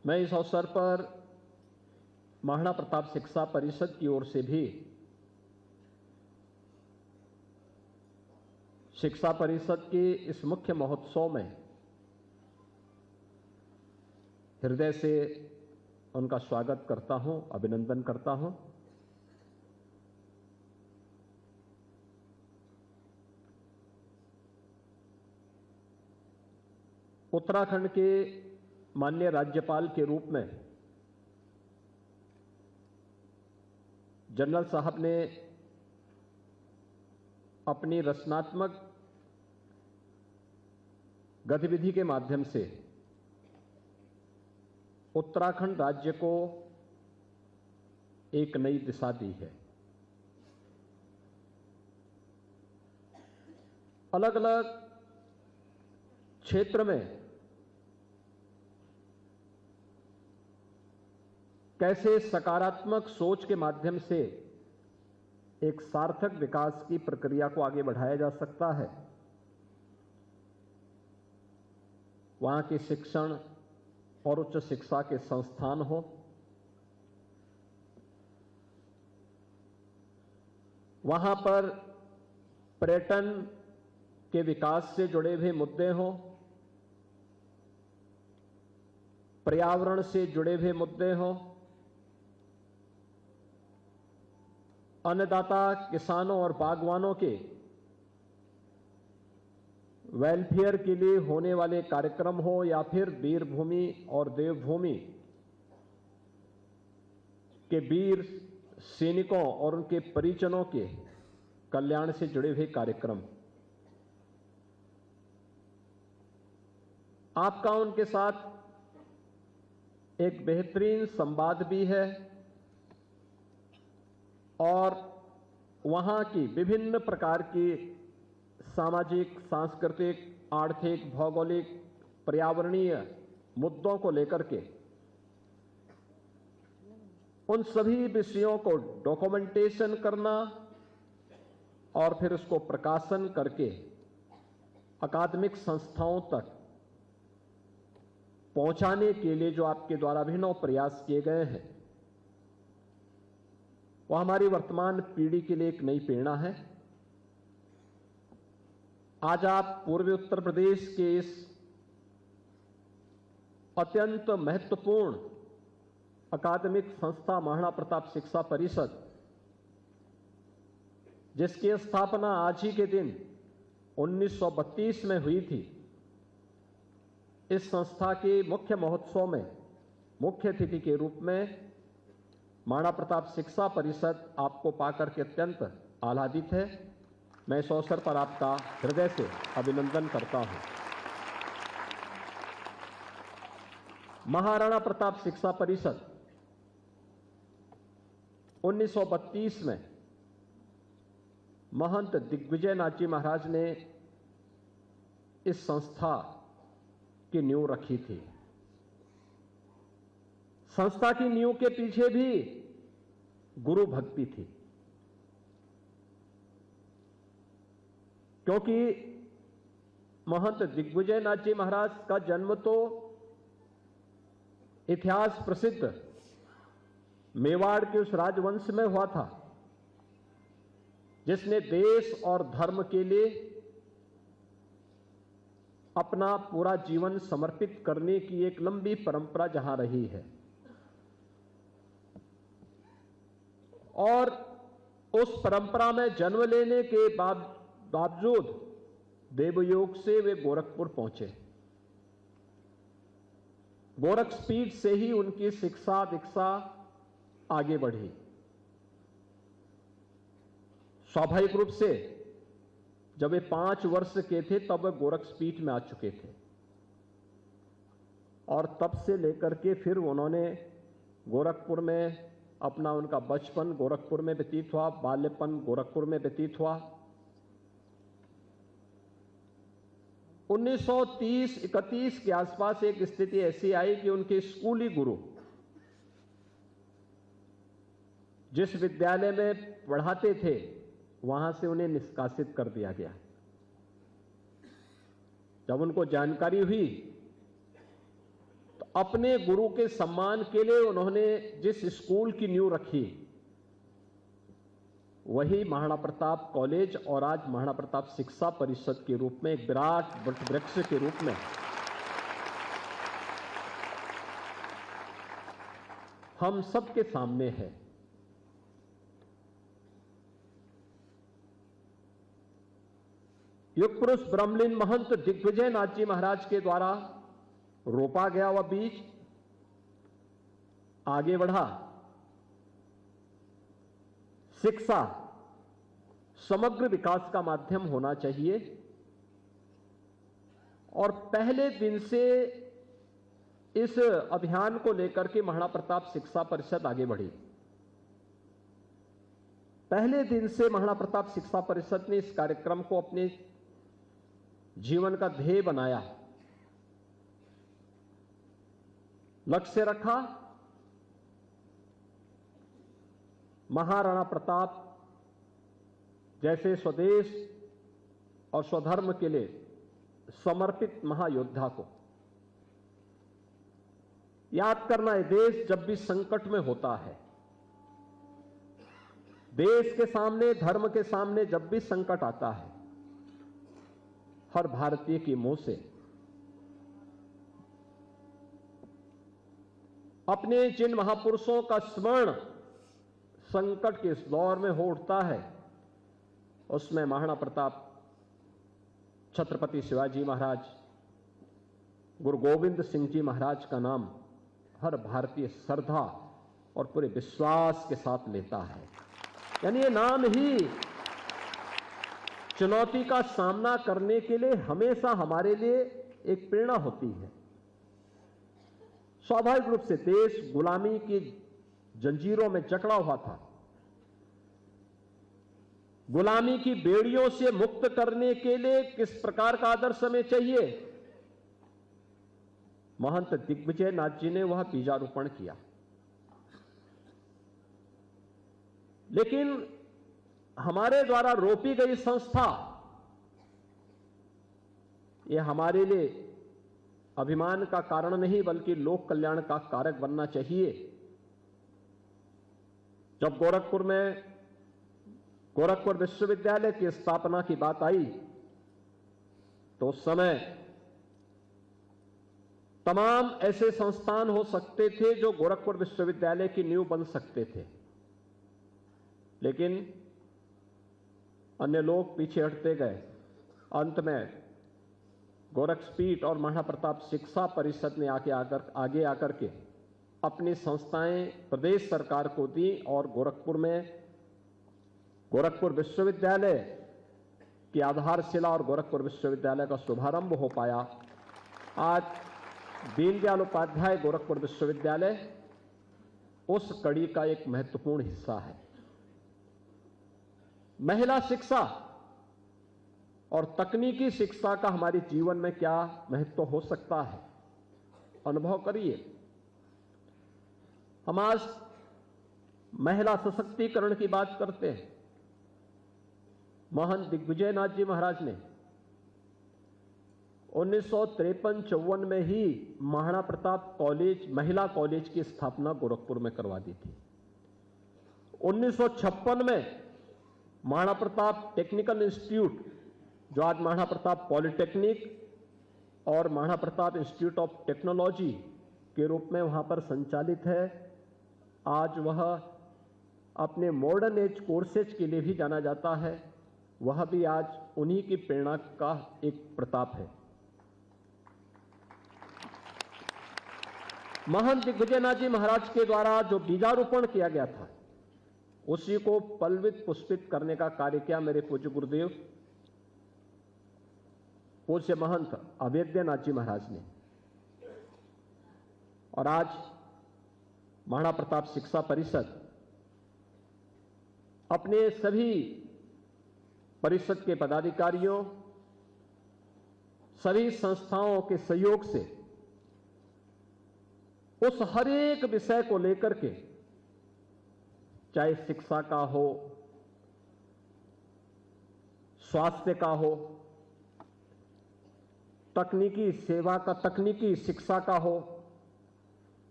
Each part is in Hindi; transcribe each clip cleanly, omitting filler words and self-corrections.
मैं इस अवसर पर महाराणा प्रताप शिक्षा परिषद की ओर से भी शिक्षा परिषद के इस मुख्य महोत्सव में हृदय से उनका स्वागत करता हूं, अभिनंदन करता हूं। उत्तराखंड के माननीय राज्यपाल के रूप में जनरल साहब ने अपनी रचनात्मक गतिविधि के माध्यम से उत्तराखंड राज्य को एक नई दिशा दी है। अलग अलग क्षेत्र में कैसे सकारात्मक सोच के माध्यम से एक सार्थक विकास की प्रक्रिया को आगे बढ़ाया जा सकता है, वहां के शिक्षण और उच्च शिक्षा के संस्थान हो, वहां पर पर्यटन के विकास से जुड़े हुए मुद्दे हों, पर्यावरण से जुड़े हुए मुद्दे हों, अन्नदाता किसानों और बागवानों के वेलफेयर के लिए होने वाले कार्यक्रम हो, या फिर वीरभूमि और देवभूमि के वीर सैनिकों और उनके परिजनों के कल्याण से जुड़े हुए कार्यक्रम। आपका उनके साथ एक बेहतरीन संवाद भी है और वहां की विभिन्न प्रकार की सामाजिक, सांस्कृतिक, आर्थिक, भौगोलिक, पर्यावरणीय मुद्दों को लेकर के उन सभी विषयों को डॉक्यूमेंटेशन करना और फिर उसको प्रकाशन करके अकादमिक संस्थाओं तक पहुंचाने के लिए जो आपके द्वारा अभिनव प्रयास किए गए हैं, वह हमारी वर्तमान पीढ़ी के लिए एक नई प्रेरणा है। आज आप पूर्वी उत्तर प्रदेश के इस अत्यंत महत्वपूर्ण अकादमिक संस्था महाराणा प्रताप शिक्षा परिषद, जिसकी स्थापना आज ही के दिन 1932 में हुई थी, इस संस्था के मुख्य महोत्सव में मुख्य अतिथि के रूप में महाराणा प्रताप शिक्षा परिषद आपको पाकर के अत्यंत आह्लादित है। मैं इस अवसर पर आपका हृदय से अभिनंदन करता हूं। महाराणा प्रताप शिक्षा परिषद 1932 में महंत दिग्विजय नाथ जी महाराज ने इस संस्था की नींव रखी थी। संस्था की नींव के पीछे भी गुरु भक्ति थी, क्योंकि महंत दिग्विजय नाथ जी महाराज का जन्म तो इतिहास प्रसिद्ध मेवाड़ के उस राजवंश में हुआ था, जिसने देश और धर्म के लिए अपना पूरा जीवन समर्पित करने की एक लंबी परंपरा जहां रही है, और उस परंपरा में जन्म लेने के बावजूद देवयोग से वे गोरखपुर पहुंचे। गोरखपीठ से ही उनकी शिक्षा दीक्षा आगे बढ़ी। स्वाभाविक रूप से जब वे 5 वर्ष के थे तब वे गोरखपीठ में आ चुके थे, और तब से लेकर के फिर उन्होंने गोरखपुर में अपना उनका बचपन गोरखपुर में व्यतीत हुआ, बाल्यपन गोरखपुर में व्यतीत हुआ। 1930-31 के आसपास एक स्थिति ऐसी आई कि उनके स्कूली गुरु जिस विद्यालय में पढ़ाते थे वहां से उन्हें निष्कासित कर दिया गया। जब उनको जानकारी हुई तो अपने गुरु के सम्मान के लिए उन्होंने जिस स्कूल की नींव रखी, वही महाराणा प्रताप कॉलेज और आज महाराणा प्रताप शिक्षा परिषद के रूप में एक विराट वृक्ष के रूप में हम सबके सामने है। युग पुरुष ब्रह्मलीन महंत दिग्विजय नाथ जी महाराज के द्वारा रोपा गया वह बीज आगे बढ़ा। शिक्षा समग्र विकास का माध्यम होना चाहिए और पहले दिन से इस अभियान को लेकर के महाराणा प्रताप शिक्षा परिषद आगे बढ़ी। पहले दिन से महाराणा प्रताप शिक्षा परिषद ने इस कार्यक्रम को अपने जीवन का ध्येय बनाया, लक्ष्य रखा। महाराणा प्रताप जैसे स्वदेश और स्वधर्म के लिए समर्पित महायोद्धा को याद करना है। देश जब भी संकट में होता है, देश के सामने, धर्म के सामने जब भी संकट आता है, हर भारतीय के मुंह से अपने जिन महापुरुषों का स्मरण संकट के इस दौर में हो उठता है, उसमें महाराणा प्रताप, छत्रपति शिवाजी महाराज, गुरु गोविंद सिंह जी महाराज का नाम हर भारतीय श्रद्धा और पूरे विश्वास के साथ लेता है। यानी ये नाम ही चुनौती का सामना करने के लिए हमेशा हमारे लिए एक प्रेरणा होती है। स्वाभाविक रूप से देश गुलामी की जंजीरों में जकड़ा हुआ था। गुलामी की बेड़ियों से मुक्त करने के लिए किस प्रकार का आदर्श हमें चाहिए, महंत दिग्विजय नाथ जी ने वह बीजारोपण किया। लेकिन हमारे द्वारा रोपी गई संस्था, यह हमारे लिए अभिमान का कारण नहीं बल्कि लोक कल्याण का कारक बनना चाहिए। जब गोरखपुर विश्वविद्यालय की स्थापना की बात आई तो उस समय तमाम ऐसे संस्थान हो सकते थे जो गोरखपुर विश्वविद्यालय की नींव बन सकते थे, लेकिन अन्य लोग पीछे हटते गए। अंत में गोरक्षपीठ और महाराणा प्रताप शिक्षा परिषद ने आगे आकर के अपनी संस्थाएं प्रदेश सरकार को दी और गोरखपुर विश्वविद्यालय की आधारशिला और गोरखपुर विश्वविद्यालय का शुभारंभ हो पाया। आज दीनदयाल उपाध्याय गोरखपुर विश्वविद्यालय उस कड़ी का एक महत्वपूर्ण हिस्सा है। महिला शिक्षा और तकनीकी शिक्षा का हमारे जीवन में क्या महत्व हो सकता है, अनुभव करिए। हम आज महिला सशक्तिकरण की बात करते हैं। महंत दिग्विजय नाथ जी महाराज ने 1953-54 में ही महाराणा प्रताप कॉलेज, महिला कॉलेज की स्थापना गोरखपुर में करवा दी थी। 1956 में महाराणा प्रताप टेक्निकल इंस्टीट्यूट, जो आज महाराणा प्रताप पॉलिटेक्निक और Maharana Pratap institute of technology के रूप में वहां पर संचालित है, आज वह अपने मॉडर्न एज कोर्सेज के लिए भी जाना जाता है। वह भी आज उन्हीं की प्रेरणा का एक प्रताप है। महंत दिग्विजय नाथ जी महाराज के द्वारा जो बीजारोपण किया गया था, उसी को पल्वित पुष्पित करने का कार्य किया मेरे पूज्य गुरुदेव पूज्य महंत अभेद्यनाथ जी महाराज ने। और आज महाराणा प्रताप शिक्षा परिषद अपने सभी परिषद के पदाधिकारियों, सभी संस्थाओं के सहयोग से उस हर एक विषय को लेकर के, चाहे शिक्षा का हो, स्वास्थ्य का हो, तकनीकी सेवा का, तकनीकी शिक्षा का हो,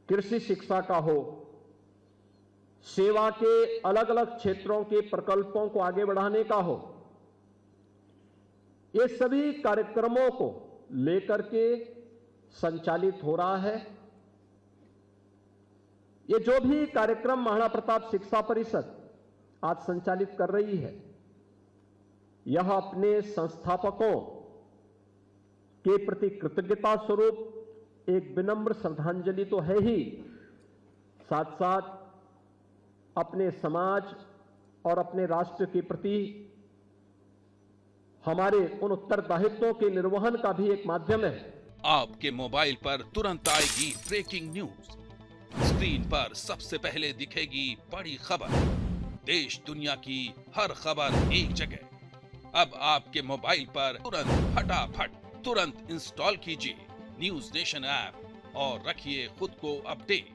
कृषि शिक्षा का हो, सेवा के अलग अलग क्षेत्रों के प्रकल्पों को आगे बढ़ाने का हो, ये सभी कार्यक्रमों को लेकर के संचालित हो रहा है। ये जो भी कार्यक्रम महाराणा प्रताप शिक्षा परिषद आज संचालित कर रही है, यह अपने संस्थापकों के प्रति कृतज्ञता स्वरूप एक विनम्र श्रद्धांजलि तो है ही, साथ साथ अपने समाज और अपने राष्ट्र के प्रति हमारे उन उत्तरदायित्वों के निर्वहन का भी एक माध्यम है। आपके मोबाइल पर तुरंत आएगी ब्रेकिंग न्यूज, स्क्रीन पर सबसे पहले दिखेगी बड़ी खबर, देश दुनिया की हर खबर एक जगह। अब आपके मोबाइल पर तुरंत इंस्टॉल कीजिए न्यूज नेशन ऐप और रखिए खुद को अपडेट।